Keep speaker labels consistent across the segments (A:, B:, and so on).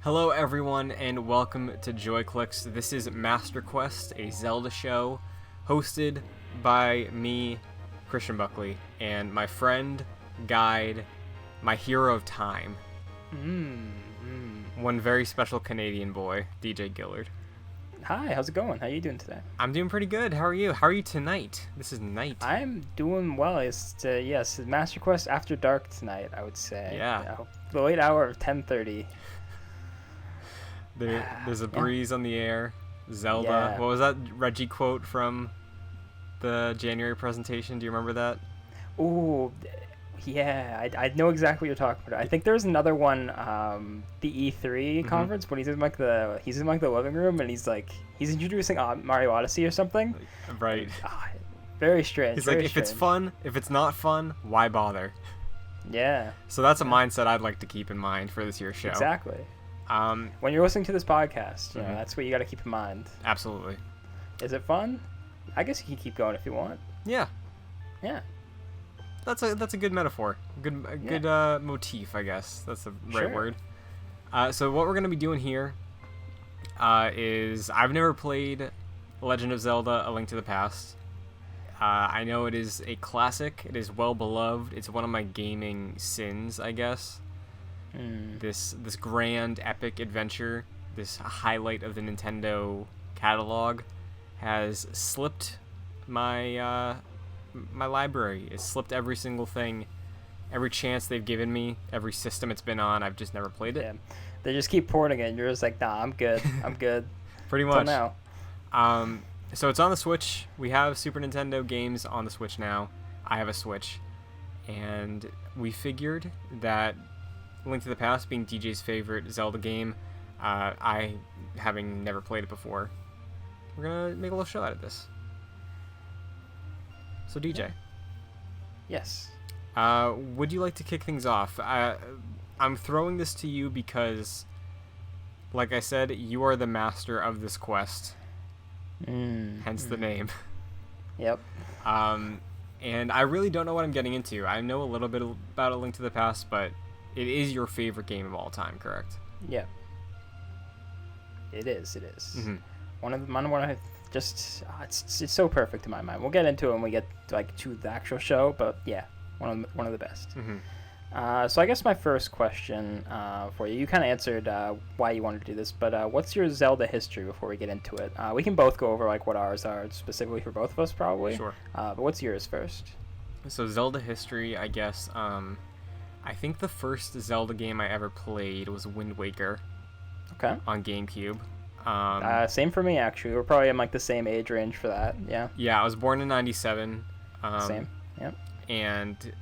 A: Hello, everyone, and welcome to Joy Clicks. This is Master Quest, a Zelda show hosted by me, Christian Buckley, and my friend, guide, my hero of time, one very special Canadian boy, DJ Gillard.
B: Hi, how's it going? How you doing today?
A: I'm doing pretty good. How are you? How are you tonight? This is night.
B: I'm doing well. Yes, Master Quest After Dark tonight, I would say.
A: Yeah.
B: The late hour of 10:30.
A: There's a breeze on the air. Zelda.
B: Yeah.
A: What was that Reggie quote from the January presentation? Do you remember that?
B: Ooh, yeah, I know exactly what you're talking about. I think there's another one, the E3 conference, when he's in like the living room and he's introducing Mario Odyssey or something.
A: Right.
B: Very strange.
A: He's like, if it's fun, if it's not fun, why bother?
B: Yeah.
A: So that's a mindset I'd like to keep in mind for this year's show.
B: Exactly. When you're listening to this podcast, you know, that's what you got to keep in mind.
A: Absolutely.
B: Is it fun? I guess you can keep going if you want.
A: Yeah.
B: Yeah.
A: That's a good metaphor. Good motif, I guess. That's the right word. So what we're gonna be doing here is I've never played Legend of Zelda: A Link to the Past. I know it is a classic. It is well beloved. It's one of my gaming sins, I guess. This grand epic adventure, this highlight of the Nintendo catalog, has slipped my my library. It's slipped every single thing, every chance they've given me, every system it's been on. I've just never played it.
B: Yeah. They just keep porting it, and you're just like, nah, I'm good. I'm good.
A: Pretty much.
B: Till now.
A: So it's on the Switch. We have Super Nintendo games on the Switch now. I have a Switch, and we figured that Link to the Past being DJ's favorite Zelda game, I having never played it before, we're gonna make a little show out of this. So DJ,
B: Yes.
A: would you like to kick things off? I'm throwing this to you because, like I said, you are the master of this quest, hence the name.
B: Yep.
A: And I really don't know what I'm getting into. I know a little bit about A Link to the Past, but it is your favorite game of all time, correct?
B: Yeah. It is.
A: Mm-hmm.
B: It's so perfect in my mind. We'll get into it when we get to the actual show, but yeah, one of the best. So I guess my first question for you kind of answered why you wanted to do this, but what's your Zelda history before we get into it? We can both go over what ours are specifically for both of us, probably.
A: Sure.
B: But what's yours first?
A: So Zelda history, I guess. I think the first Zelda game I ever played was Wind Waker.
B: Okay.
A: On GameCube.
B: Same for me, actually. We're probably in the same age range for that. Yeah.
A: Yeah, I was born in '97.
B: Same. Yep.
A: And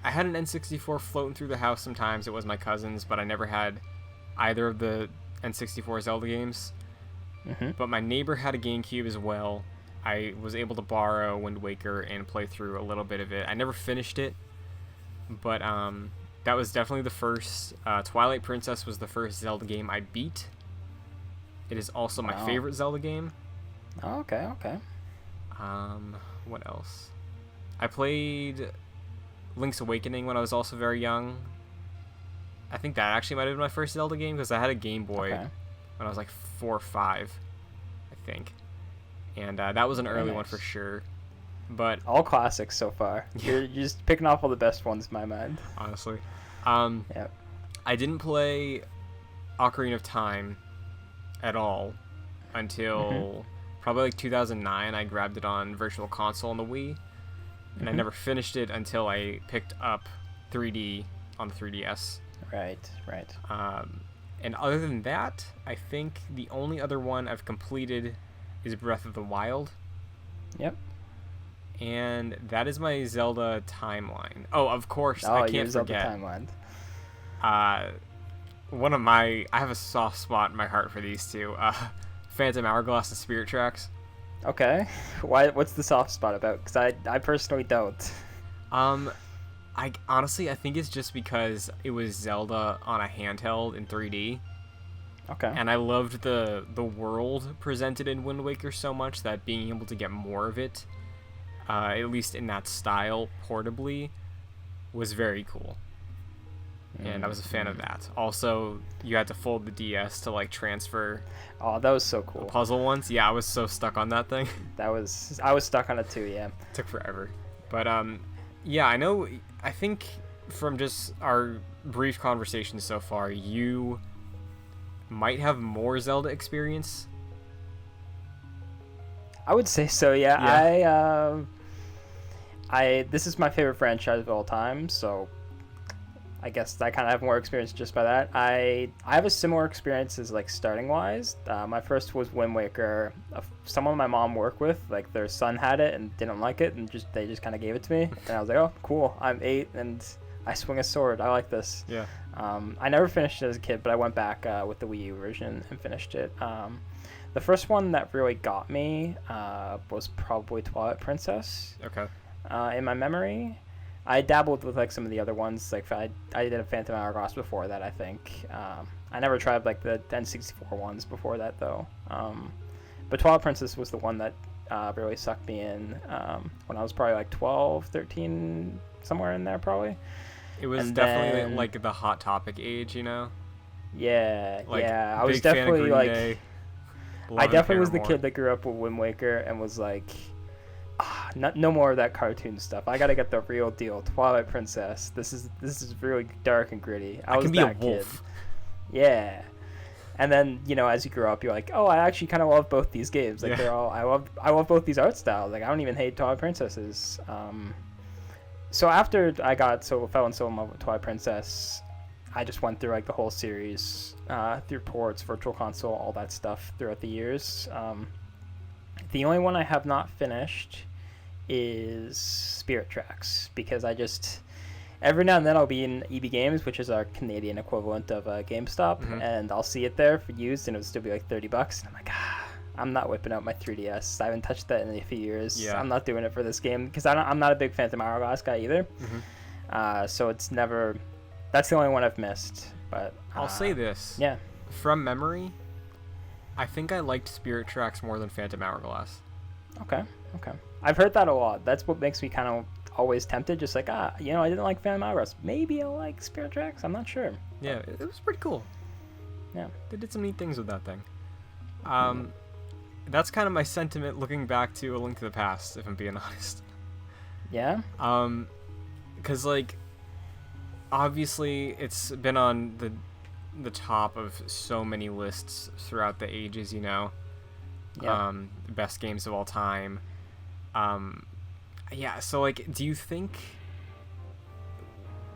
A: I had an N64 floating through the house sometimes. It was my cousin's, but I never had either of the N64 Zelda games. But my neighbor had a GameCube as well. I was able to borrow Wind Waker and play through a little bit of it. I never finished it, but that was definitely the first. Twilight Princess was the first Zelda game I beat. It is also my favorite Zelda game.
B: Oh, okay.
A: What else? I played Link's Awakening when I was also very young. I think that actually might have been my first Zelda game because I had a Game Boy when I was 4 or 5, I think. And that was an early one for sure. But
B: all classics so far. You're just picking off all the best ones in my mind.
A: Honestly.
B: Yeah.
A: I didn't play Ocarina of Time at all until probably 2009. I grabbed it on Virtual Console on the Wii, and I never finished it until I picked up 3D on the 3DS.
B: Right.
A: And other than that, I think the only other one I've completed is Breath of the Wild.
B: Yep.
A: And that is my Zelda timeline. Oh, of course,
B: I
A: can't forget.
B: Timeline.
A: I have a soft spot in my heart for these two. Phantom Hourglass and Spirit Tracks.
B: Okay. What's the soft spot about? Because I personally don't.
A: I honestly think it's just because it was Zelda on a handheld in 3D.
B: Okay.
A: And I loved the world presented in Wind Waker so much that being able to get more of it, at least in that style, portably, was very cool. and I was a fan of that. Also, you had to fold the DS to like transfer
B: Oh, that was so cool.
A: puzzle ones. Yeah, I was so stuck on that thing.
B: I was stuck on it too. Yeah.
A: Took forever. But yeah, I know. I think from just our brief conversation so far, you might have more Zelda experience.
B: I would say so. Yeah. I this is my favorite franchise of all time, so I guess I kind of have more experience just by that. I have a similar experience as like starting wise. My first was Wind Waker. Someone my mom worked with, like their son had it and didn't like it, and they just kind of gave it to me, and I was like, oh, cool. I'm 8 and I swing a sword. I like this.
A: Yeah.
B: I never finished it as a kid, but I went back with the Wii U version and finished it. The first one that really got me was probably Twilight Princess.
A: Okay.
B: In my memory, I dabbled with like some of the other ones. Like I did a Phantom Hourglass before that, I think. I never tried like the N64 ones before that though. But Twilight Princess was the one that really sucked me in when I was probably like 12, 13, somewhere in there probably.
A: It was definitely like the Hot Topic age, you know?
B: Yeah,
A: like,
B: yeah. I was
A: big fan of
B: definitely
A: Green
B: like,
A: Day,
B: I definitely was the
A: Paramore.
B: kid that grew up with Wind Waker and was like, no more of that cartoon stuff. I gotta get the real deal. Twilight Princess. This is really dark and gritty. I was
A: can be
B: that
A: a wolf.
B: kid. Yeah. And then as you grow up, you're like, oh, I actually kind of love both these games. Like they're all I love both these art styles. Like I don't even hate Twilight Princesses. So after I fell in so in love with Twilight Princess, I just went through like the whole series, through ports, Virtual Console, all that stuff throughout the years. The only one I have not finished is Spirit Tracks, because I just every now and then I'll be in EB Games, which is our Canadian equivalent of GameStop, and I'll see it there for used, and it would still be like $30, and I'm like, I'm not whipping out my 3DS. I haven't touched that in a few years.
A: Yeah.
B: I'm not doing it for this game because I'm not a big Phantom Hourglass guy either. So it's never. That's the only one I've missed. But
A: I'll say this.
B: Yeah.
A: From memory, I think I liked Spirit Tracks more than Phantom Hourglass.
B: Okay. I've heard that a lot. That's what makes me kind of always tempted. Just like, I didn't like Phantom Hourglass. Maybe I'll like Spirit Tracks. I'm not sure.
A: Yeah, it was pretty cool.
B: Yeah.
A: They did some neat things with that thing. That's kind of my sentiment looking back to A Link to the Past, if I'm being honest.
B: Yeah?
A: Because, like, obviously it's been on the top of so many lists throughout the ages, you know?
B: Yeah.
A: Best games of all time. Yeah, so, like, do you think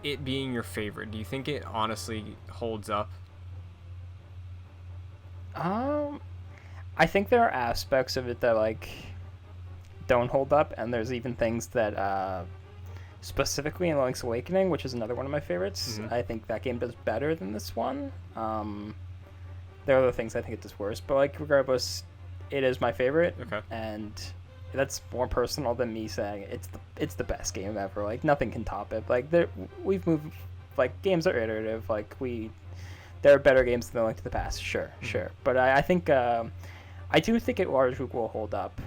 A: it being your favorite, do you think it honestly holds up?
B: I think there are aspects of it that like don't hold up, and there's even things that specifically in Link's Awakening, which is another one of my favorites, I think that game does better than this one. There are other things I think it does worse, but like regardless, it is my favorite.
A: Okay.
B: And that's more personal than me saying it's the best game ever. Like nothing can top it. Like we've moved, like games are iterative. Like there are better games than Link to the Past, sure. But I think I do think it largely will hold up.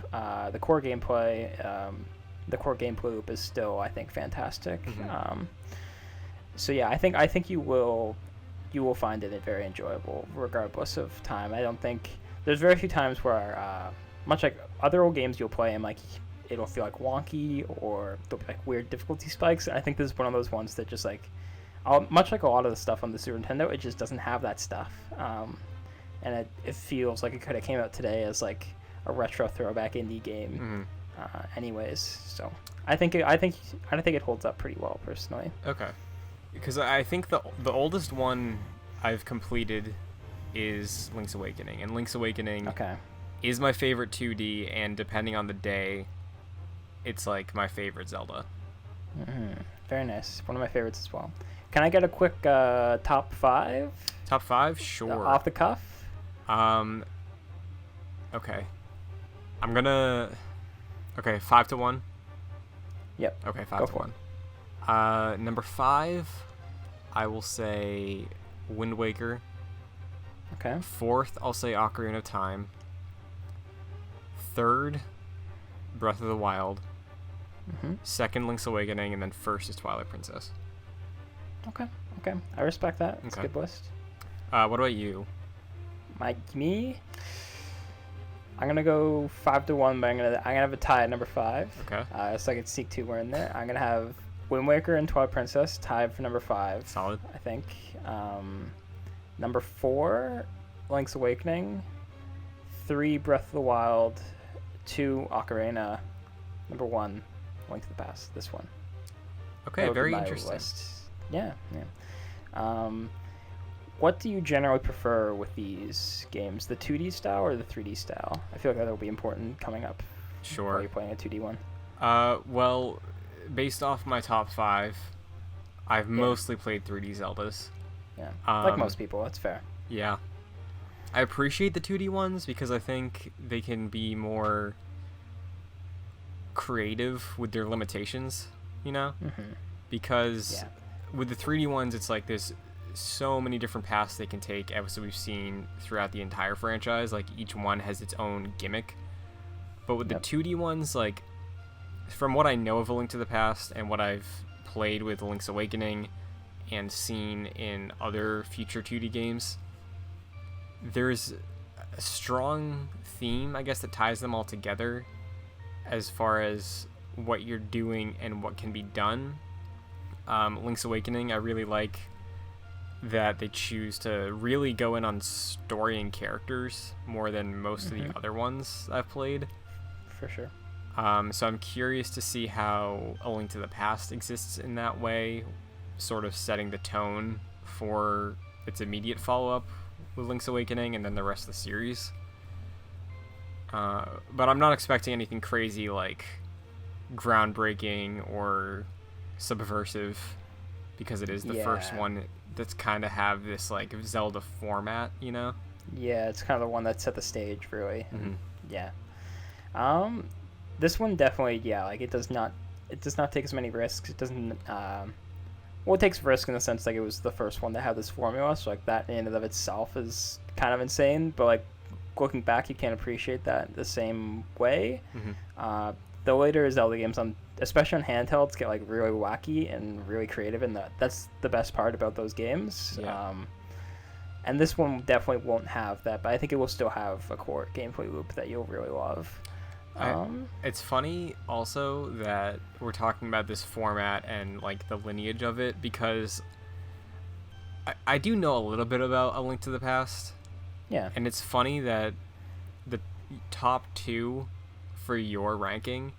B: The core gameplay loop is still, I think, fantastic. So yeah, I think you will find it very enjoyable regardless of time. I don't think there's very few times where much like other old games you'll play and like it'll feel like wonky or there'll be like weird difficulty spikes. I think this is one of those ones that just like much like a lot of the stuff on the Super Nintendo, it just doesn't have that stuff. And it feels like it could have came out today as like a retro throwback indie game. Anyways, so I think it holds up pretty well personally.
A: Okay, because I think the oldest one I've completed is Link's Awakening, and Link's Awakening is my favorite 2D, and depending on the day, it's like my favorite Zelda.
B: Very nice. One of my favorites as well. Can I get a quick top 5?
A: Top 5? Sure.
B: Off the cuff?
A: Okay. I'm gonna... Okay, 5 to 1?
B: Yep.
A: Okay, 5 to 1. Number 5, I will say Wind Waker.
B: Okay.
A: 4th, I'll say Ocarina of Time. 3rd, Breath of the Wild. 2nd, Link's Awakening, and then 1st is Twilight Princess.
B: Okay. Okay. I respect that. It's a
A: Okay.
B: good list.
A: What about you?
B: Me. I'm gonna go 5-1, but I'm gonna have a tie at number 5.
A: Okay.
B: So I can sneak 2 more in there. I'm gonna have Wind Waker and Twilight Princess tied for number 5.
A: Solid.
B: I think. Number 4, Link's Awakening. 3, Breath of the Wild. 2, Ocarina. Number 1, Link to the Past. This one.
A: Okay, very interesting.
B: List. Yeah. What do you generally prefer with these games? The 2D style or the 3D style? I feel like that'll be important coming up.
A: Sure.
B: While you're playing a 2D one.
A: Well, based off my top 5, I've mostly played 3D Zeldas.
B: Yeah, like most people. That's fair.
A: Yeah. I appreciate the 2D ones because I think they can be more creative with their limitations, you know?
B: Mm-hmm.
A: Because with the 3D ones, it's like there's so many different paths they can take, as we've seen throughout the entire franchise. Like, each one has its own gimmick. But with the 2D ones, like, from what I know of A Link to the Past and what I've played with Link's Awakening and seen in other future 2D games, there's a strong theme, I guess, that ties them all together as far as what you're doing and what can be done. Link's Awakening, I really like that they choose to really go in on story and characters more than most of the other ones I've played.
B: For sure.
A: So I'm curious to see how A Link to the Past exists in that way, sort of setting the tone for its immediate follow-up with Link's Awakening and then the rest of the series. But I'm not expecting anything crazy like groundbreaking or subversive, because it is the first one that's kind of have this like Zelda format, you know?
B: Yeah, it's kind of the one that set the stage, really.
A: Mm-hmm.
B: Yeah. This one definitely, like it does not take as many risks. It doesn't. Well, it takes risk in the sense like it was the first one to have this formula, so like that in and of itself is kind of insane. But like looking back, you can't appreciate that the same way.
A: Mm-hmm.
B: The later Zelda games, especially on handhelds, get like really wacky and really creative, and that's the best part about those games.
A: Yeah.
B: And this one definitely won't have that, but I think it will still have a core gameplay loop that you'll really love.
A: It's funny also that we're talking about this format and like the lineage of it, because I do know a little bit about A Link to the Past.
B: Yeah.
A: And it's funny that the top 2 for your ranking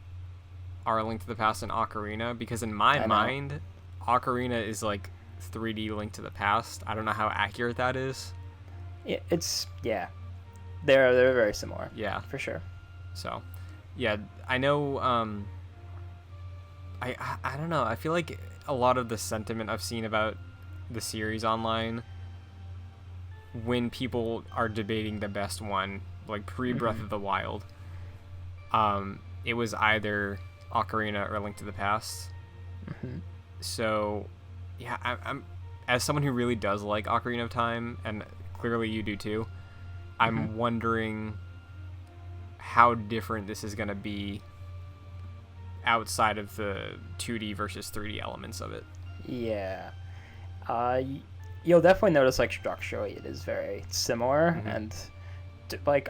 A: are A Link to the Past and Ocarina, because in my mind, Ocarina is like 3D Link to the Past. I don't know how accurate that is.
B: Yeah, they're very similar.
A: Yeah,
B: for sure.
A: So, yeah, I know. I don't know. I feel like a lot of the sentiment I've seen about the series online, when people are debating the best one, like pre-Breath of the Wild, it was either Ocarina or Link to the Past. So, yeah, I'm as someone who really does like Ocarina of Time, and clearly you do too, I'm wondering how different this is going to be outside of the 2D versus 3D elements of it.
B: Yeah. You'll definitely notice, like, structurally it is very similar, and like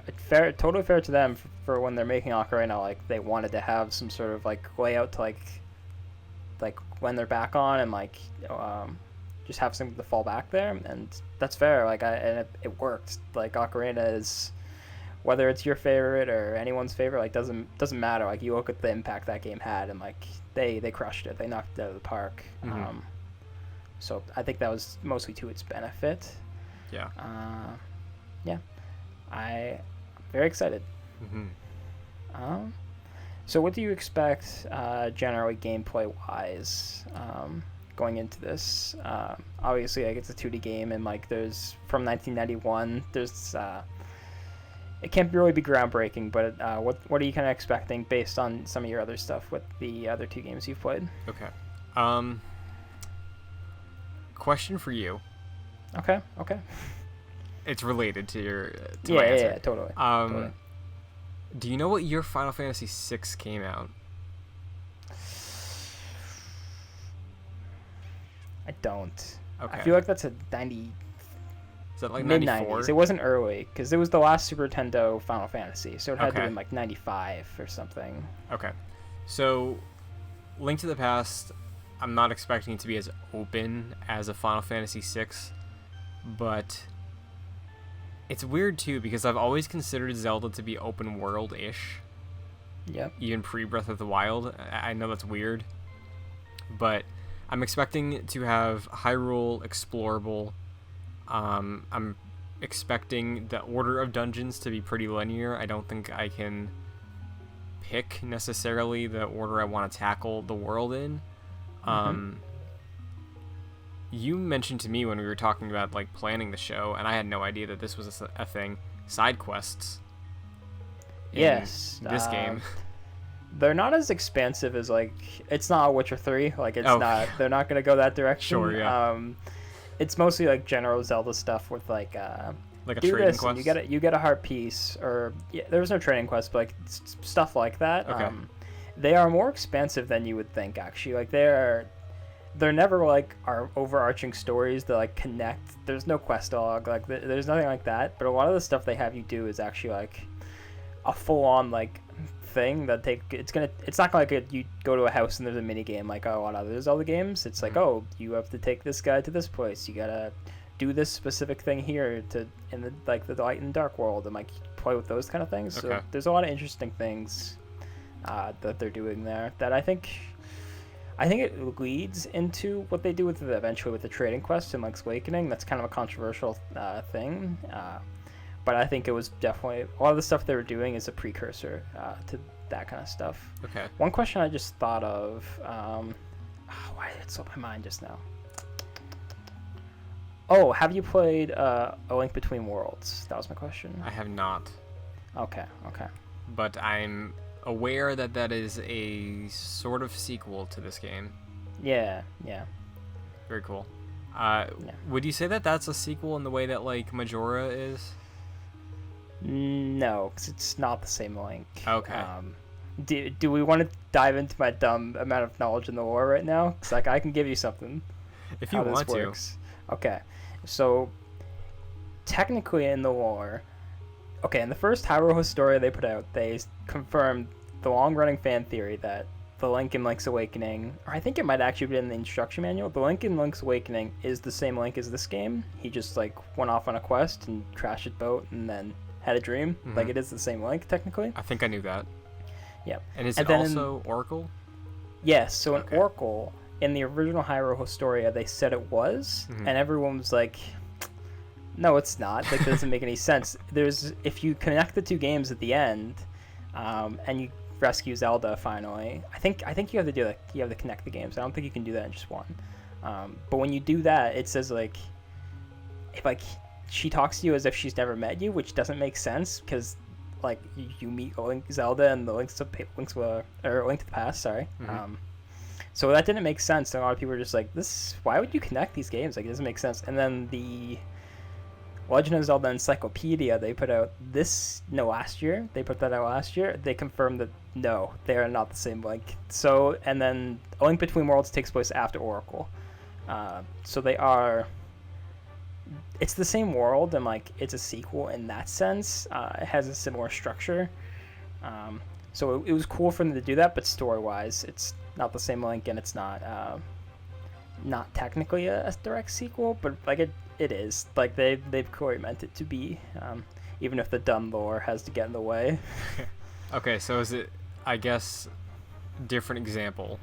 B: totally fair to them for when they're making Ocarina. Like, they wanted to have some sort of like layout to like when they're back on, and like just have something to fall back there, and that's fair. Like, and it worked. Like, Ocarina is, whether it's your favorite or anyone's favorite, like doesn't matter. Like, you look at the impact that game had, and like they crushed it. They knocked it out of the park. So I think that was mostly to its benefit.
A: Yeah.
B: I'm very excited. So what do you expect generally gameplay wise going into this? Obviously, like, it's a 2D game, and like there's from 1991. There's it can't really be groundbreaking, but what are you kind of expecting based on some of your other stuff with the other 2 games you've played?
A: Okay. Question for you.
B: Okay.
A: It's related to my answer.
B: Yeah, totally. Totally.
A: Do you know what year Final Fantasy VI came out?
B: I don't.
A: Okay.
B: I feel like that's a 90.
A: Is that like
B: Mid
A: 94?
B: 90s. It wasn't early because it was the last Super Nintendo Final Fantasy, so it had to
A: Okay.
B: be like 95 or something.
A: Okay. So, Link to the Past, I'm not expecting it to be as open as a Final Fantasy VI, but it's weird too because I've always considered Zelda to be open world-ish.
B: Yep.
A: Even pre-Breath of the Wild. I know that's weird, but I'm expecting to have Hyrule explorable. I'm expecting the order of dungeons to be pretty linear. I don't think I can pick necessarily the order I want to tackle the world in. You mentioned to me when we were talking about like planning the show, and I had no idea that this was a thing. Side quests.
B: Yes.
A: This game.
B: They're not as expansive as like it's not Witcher 3. Like it's
A: Oh.
B: not. They're not gonna go that direction.
A: Sure, yeah.
B: It's mostly like general Zelda stuff with like
A: a
B: do
A: trading
B: this
A: quest.
B: and you get a heart piece or there was no trading quest, but like stuff like that.
A: Okay.
B: They are more expansive than you would think actually. Like they're never like our overarching stories that like connect. There's no quest log. Like there's nothing like that. But a lot of the stuff they have you do is actually like a full on like thing that it's not like you go to a house and there's a mini game like a lot of other Zelda games. It's like, oh, you have to take this guy to this place, you gotta do this specific thing here to in the like the light and dark world, and like play with those kind of things.
A: Okay.
B: So there's a lot of interesting things that they're doing there that I think it leads into what they do with eventually with the trading quest in Link's Awakening. That's kind of a controversial thing. But I think it was definitely a lot of the stuff they were doing is a precursor to that kind of stuff.
A: Okay.
B: One question I just thought of, why did it slip my mind just now? Oh, have you played A Link Between Worlds? That was my question.
A: I have not.
B: Okay.
A: But I'm aware that that is a sort of sequel to this game.
B: Yeah.
A: Very cool. Would you say that that's a sequel in the way that like Majora is?
B: No, because it's not the same Link.
A: Okay.
B: Do we want to dive into my dumb amount of knowledge in the lore right now? Because like I can give you something.
A: If you want to.
B: Okay, so technically in the lore, in the first Hyrule Historia they put out, they confirmed the long-running fan theory that the Link in Link's Awakening, or I think it might actually be in the instruction manual, the Link in Link's Awakening is the same Link as this game. He just like went off on a quest and crashed his boat and then had a dream.
A: Mm-hmm.
B: Like it is the same Link technically.
A: I think I knew that.
B: Yeah.
A: And is it also Oracle?
B: Yes. So in Oracle, in the original Hyrule Historia, they said it was, and everyone was like, "No, it's not. That doesn't make any sense." If you connect the two games at the end, and you rescue Zelda finally. I think you have to do that. You have to connect the games. I don't think you can do that in just one. But when you do that, it says like, if like she talks to you as if she's never met you, which doesn't make sense because like you meet Zelda and the Link to the Past. Sorry. So that didn't make sense. And a lot of people were just like, "This. Why would you connect these games? Like, it doesn't make sense." And then the Legend of Zelda Encyclopedia they put out last year. They put that out last year. They confirmed that no, they are not the same Link. So and then A Link Between Worlds takes place after Oracle. So they are. It's the same world and like it's a sequel in that sense. It has a similar structure. So it was cool for them to do that, but story-wise, it's not the same Link and it's not technically a direct sequel, but like it is. Like they've clearly meant it to be, even if the dumb lore has to get in the way.
A: Okay, so is it, I guess, different example.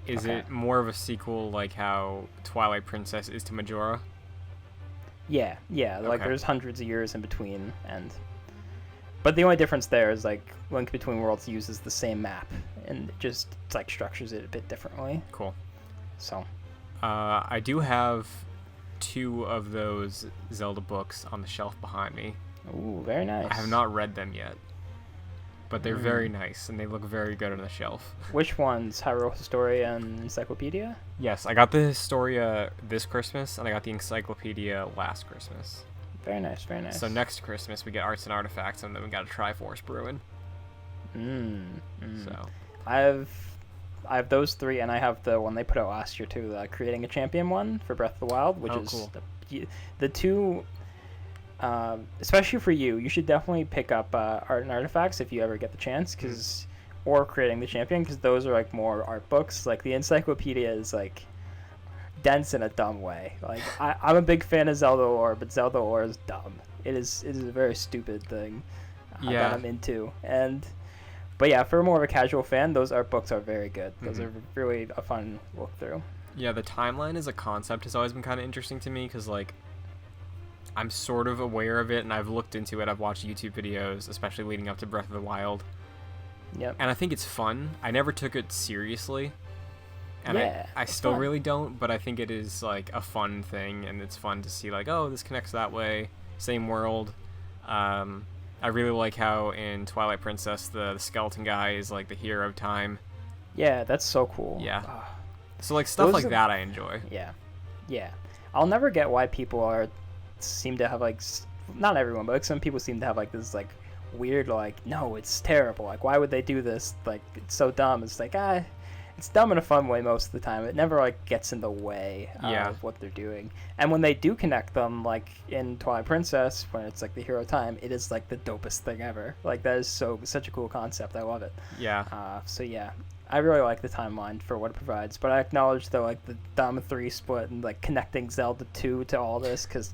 A: Is it more of a sequel like how Twilight Princess is to Majora?
B: Yeah, like there's hundreds of years in between, but the only difference there is like Link Between Worlds uses the same map and it's like structures it a bit differently.
A: Cool.
B: So,
A: I do have 2 of those Zelda books on the shelf behind me.
B: Ooh, very nice.
A: I have not read them yet, but they're very nice and they look very good on the shelf.
B: Which ones? Hyrule Historia and Encyclopedia?
A: Yes, I got the Historia this Christmas and I got the Encyclopedia last Christmas.
B: Very nice, very nice.
A: So next Christmas we get Arts and Artifacts and then we got a Triforce Bruin. So
B: I've I have those 3, and I have the one they put out last year too, the Creating a Champion one for Breath of the Wild, which is
A: cool.
B: the 2. Especially for you, you should definitely pick up Art and Artifacts if you ever get the chance, or Creating the Champion, because those are like more art books. Like the encyclopedia is like dense in a dumb way. Like I'm a big fan of Zelda lore, but Zelda lore is dumb. It is a very stupid thing that I'm into. But yeah, for more of a casual fan, those art books are very good. Those are really a fun look through.
A: Yeah, the timeline as a concept has always been kind of interesting to me, because like I'm sort of aware of it, and I've looked into it. I've watched YouTube videos, especially leading up to Breath of the Wild.
B: Yep.
A: And I think it's fun. I never took it seriously. And
B: yeah,
A: I still really don't, but I think it is like a fun thing, and it's fun to see like, oh, this connects that way. Same world. I really like how in Twilight Princess the skeleton guy is like the hero of time.
B: Yeah, that's so cool.
A: Yeah. So like stuff like that I enjoy.
B: Yeah. I'll never get why people seem to have like, not everyone, but like some people seem to have like this like weird like, no, it's terrible. Like why would they do this? Like it's so dumb. It's like it's dumb in a fun way most of the time. It never like gets in the way of what they're doing. And when they do connect them, like in Twilight Princess, when it's like the hero time, it is like the dopest thing ever. Like that is such a cool concept. I love it.
A: Yeah.
B: So yeah, I really like the timeline for what it provides. But I acknowledge though like the Dama 3 split and like connecting Zelda 2 to all this, because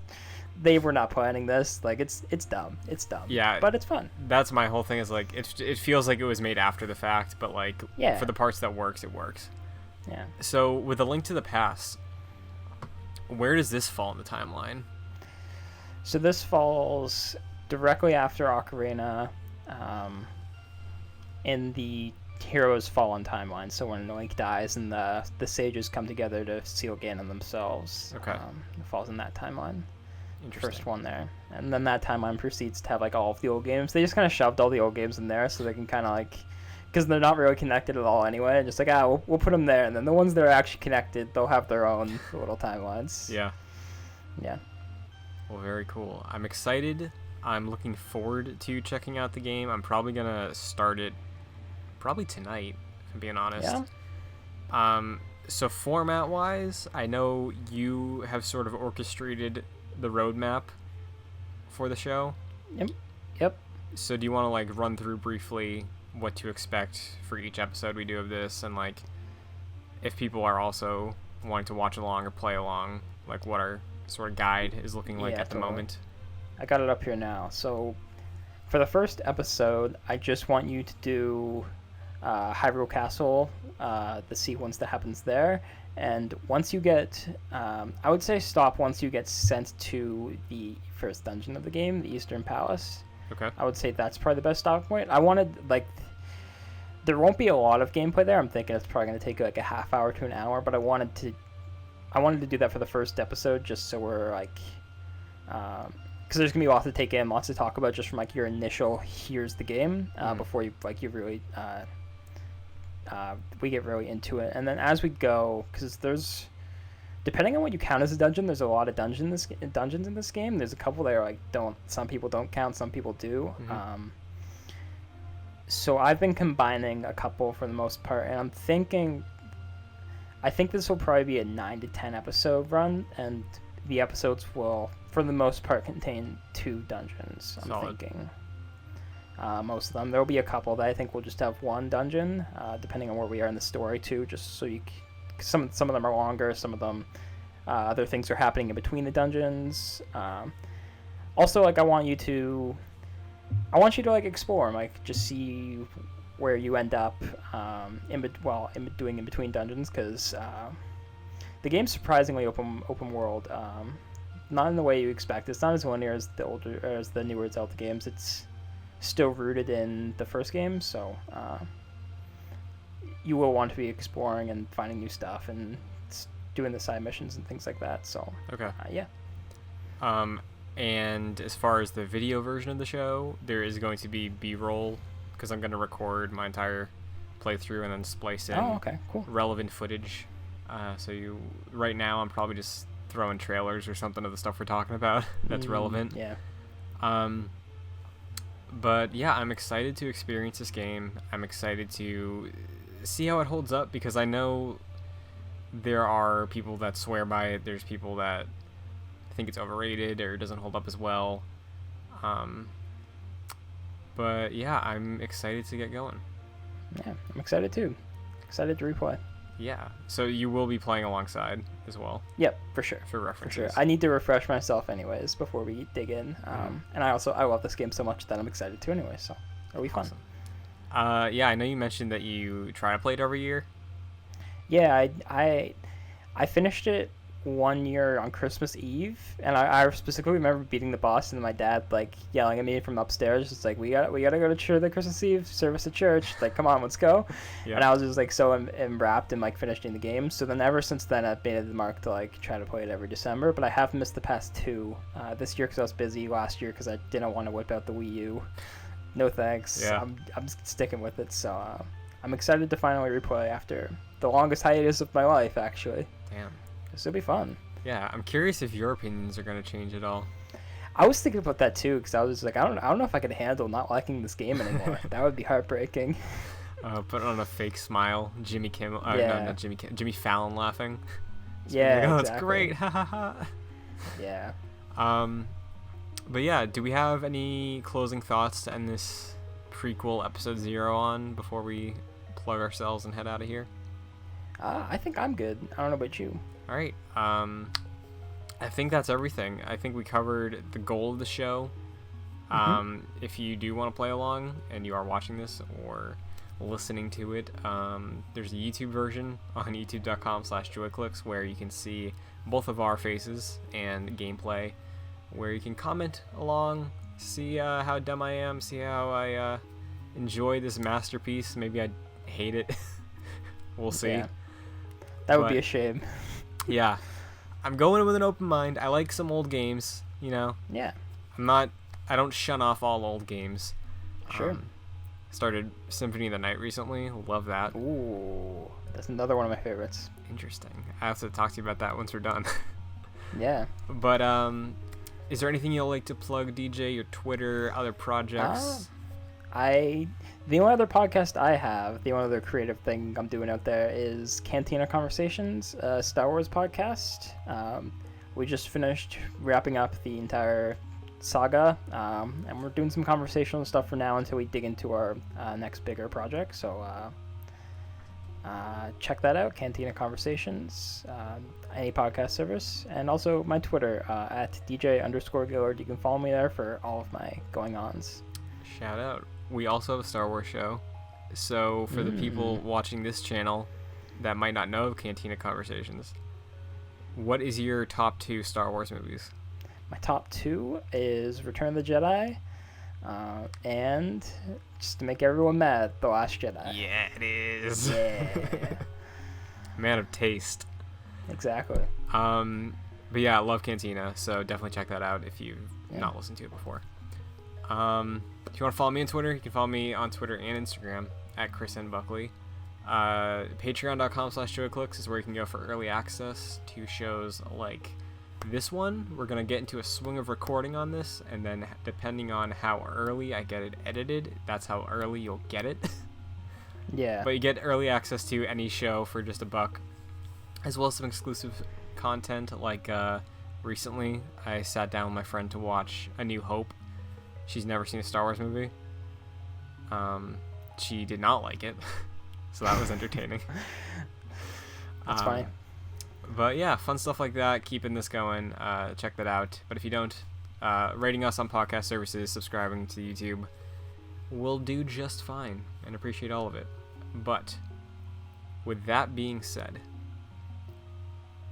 B: they were not planning this. Like it's dumb. It's dumb.
A: Yeah.
B: But it's fun.
A: That's my whole thing, is like it feels like it was made after the fact, but like for the parts that works, it works.
B: Yeah.
A: So with A Link to the Past, where does this fall in the timeline?
B: So this falls directly after Ocarina, in the Heroes Fallen timeline. So when Link dies and the sages come together to seal Ganon themselves.
A: Okay.
B: It falls in that timeline.
A: Interesting.
B: First one there, and then that timeline proceeds to have like all of the old games. They just kind of shoved all the old games in there so they can kind of like, because they're not really connected at all anyway. Just like we'll put them there, and then the ones that are actually connected, they'll have their own little timelines.
A: Yeah.
B: Well,
A: very cool. I'm excited. I'm looking forward to checking out the game. I'm probably gonna start it probably tonight, if I'm being honest.
B: Yeah.
A: So format wise, I know you have sort of orchestrated the roadmap for the show.
B: Yep.
A: So do you want to like run through briefly what to expect for each episode we do of this, and like if people are also wanting to watch along or play along, like what our sort of guide is looking like at the moment?
B: I got it up here now. So for the first episode, I just want you to do Hyrule Castle, the sequence that happens there. And once you get, I would say stop once you get sent to the first dungeon of the game, the Eastern Palace.
A: Okay.
B: I would say that's probably the best stopping point. I wanted, like, there won't be a lot of gameplay there. I'm thinking it's probably going to take like a half hour to an hour, but I wanted to do that for the first episode, just so we're like, because there's gonna be a lot to take in, lots to talk about, just from like your initial here's the game before you really we get really into it. And then as we go, because there's, depending on what you count as a dungeon, there's a lot of dungeons in this game. There's a couple that are like some people don't count, some people do. So I've been combining a couple for the most part, and I think this will probably be a 9 to 10 episode run, and the episodes will, for the most part, contain 2 dungeons. I'm thinking. Most of them. There will be a couple that I think will just have 1 dungeon, depending on where we are in the story too. Just so some of them are longer. Some of them, other things are happening in between the dungeons. Also, like I want you to like explore, and, like just see where you end up in between dungeons, because the game's surprisingly open world. Not in the way you expect. It's not as linear as the newer Zelda games. It's still rooted in the first game, so you will want to be exploring and finding new stuff and doing the side missions and things like that. So
A: okay.
B: Yeah.
A: And as far as the video version of the show, there is going to be B-roll, because I'm going to record my entire playthrough and then splice in relevant footage. Right now I'm probably just throwing trailers or something of the stuff we're talking about that's relevant.
B: Yeah.
A: But yeah, I'm excited to experience this game. I'm excited to see how it holds up, because I know there are people that swear by it. There's people that think it's overrated or doesn't hold up as well. But yeah, I'm excited to get going.
B: Yeah, I'm excited too. Excited to replay.
A: Yeah, so you will be playing alongside as well.
B: Yep, for sure.
A: For references.
B: For sure. I need to refresh myself anyways before we dig in. And I love this game so much that I'm excited to anyway, so it'll be fun.
A: Awesome. Yeah, I know you mentioned that you try to play it every year.
B: Yeah, I finished it 1 year on Christmas Eve, and I specifically remember beating the boss and my dad like yelling at me from upstairs. It's like, we gotta go to church the Christmas Eve service at church. Like, come on, let's go. Yeah. And I was just like so enwrapped in like finishing the game. So then ever since then I've made it the mark to like try to play it every December. But I have missed the past two. This year because I was busy. Last year because I didn't want to whip out the Wii U. No thanks.
A: Yeah.
B: I'm sticking with it. So I'm excited to finally replay after the longest hiatus of my life, actually.
A: Damn.
B: This will be fun.
A: Yeah, I'm curious if your opinions are going to change at all.
B: I was thinking about that too, because I was like, I don't know if I could handle not liking this game anymore. That would be heartbreaking.
A: Put on a fake smile, Jimmy Kimmel.
B: Yeah.
A: No, not Jimmy. Jimmy Fallon laughing.
B: Yeah,
A: like, oh,
B: exactly.
A: It's great. Ha ha ha.
B: Yeah.
A: But yeah, do we have any closing thoughts to end this prequel episode 0 on before we plug ourselves and head out of here?
B: I think I'm good. I don't know about you.
A: All right. I think that's everything. I think we covered the goal of the show. If you do want to play along and you are watching this or listening to it, there's a YouTube version on youtube.com/joyclicks where you can see both of our faces and gameplay, where you can comment along, see how dumb I am, see how I enjoy this masterpiece. Maybe I hate it. We'll see.
B: Yeah. That would be a shame.
A: Yeah. I'm going with an open mind. I like some old games, you know.
B: Yeah.
A: I don't shun off all old games.
B: Sure.
A: Started Symphony of the Night recently. Love that.
B: Ooh, that's another one of my favorites.
A: Interesting. I have to talk to you about that once we're done.
B: Yeah.
A: But is there anything you'll like to plug, DJ? Your Twitter, other projects?
B: The only other podcast I have, the only other creative thing I'm doing out there is Cantina Conversations, a Star Wars podcast. We just finished wrapping up the entire saga, and we're doing some conversational stuff for now until we dig into our next bigger project. So check that out, Cantina Conversations, any podcast service, and also my Twitter at DJ_Gillard. You can follow me there for all of my going-ons.
A: Shout out. We also have a Star Wars show. So for the people watching this channel that might not know Cantina Conversations, what is your top 2 Star Wars movies?
B: My top 2 is Return of the Jedi, and just to make everyone mad, The Last Jedi.
A: Yeah, it is.
B: Yeah.
A: Man of taste.
B: Exactly.
A: But yeah, I love Cantina, so definitely check that out if you've not listened to it before. If you want to follow me on Twitter, you can follow me on Twitter and Instagram at Chris N. Buckley. Patreon.com/joyclicks is where you can go for early access to shows like this one. We're going to get into a swing of recording on this, and then depending on how early I get it edited, that's how early you'll get it.
B: Yeah.
A: But you get early access to any show for just $1, as well as some exclusive content. Like recently, I sat down with my friend to watch A New Hope. She's never seen a Star Wars movie. She did not like it, so that was entertaining.
B: That's fine.
A: But yeah, fun stuff like that. Keeping this going. Check that out. But if you don't, rating us on podcast services, subscribing to YouTube, will do just fine, and appreciate all of it. But with that being said,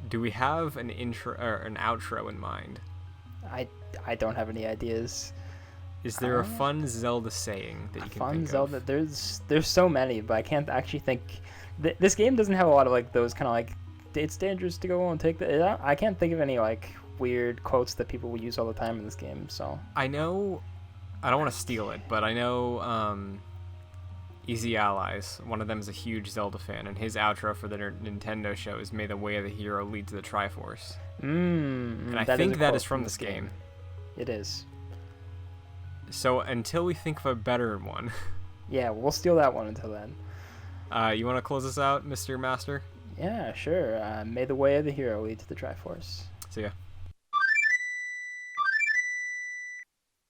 A: do we have an intro or an outro in mind?
B: I don't have any ideas.
A: Is there a fun Zelda saying that you can think
B: Zelda?
A: of?
B: There's so many, but I can't actually think. This game doesn't have a lot of like those kind of like, it's dangerous to go and take the. I can't think of any like weird quotes that people will use all the time in this game. So
A: I know, I don't want to steal it, but I know Easy Allies, one of them is a huge Zelda fan, and his outro for the Nintendo show is "May the way of the hero lead to the Triforce." And I think that is from this game.
B: It is.
A: So until we think of a better one.
B: Yeah, we'll steal that one until then.
A: You want to close us out, Mr. Master?
B: Yeah, sure. May the way of the hero lead to the Triforce.
A: See ya.